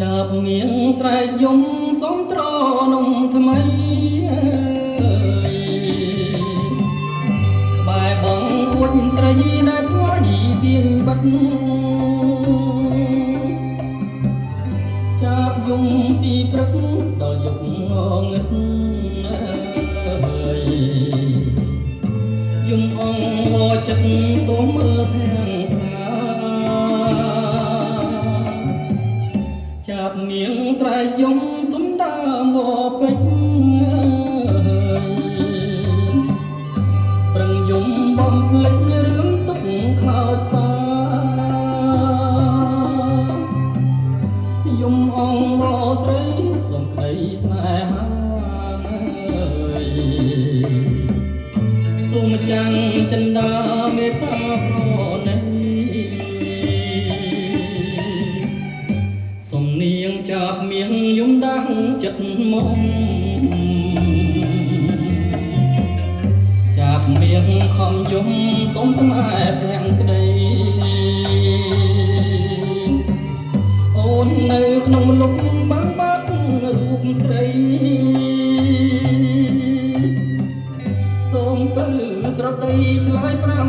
ចាប់មៀងស្រែកយំសំត្រនំថ្មីក្បែរបងអួចស្រីដែលថ្វាយទៀនបិទចាប់យំពីព្រឹកដល់យប់ងងឹតយំអងវចិត្តសូមមើលភាំងថ្លាចាប់មៀងស្រែកយំទុំដើមវពេជ្រប្រឹងយំបំភ្លេចរឿងទុកខោចសាយំអងវស្រីសុំក្តីស្នេហាសូមចាំងចិន្តាមេត្តាប្រណីសំនៀងចាប់មៀងយំដាស់ចិត្តមកចាប់មៀងខំយំសូមស្នេហ៍ទាំងក្តីអូននៅក្នុងលុបបាំងបាត់រូបស្រីសូមពើស្រដីឆ្លើយប្រាំ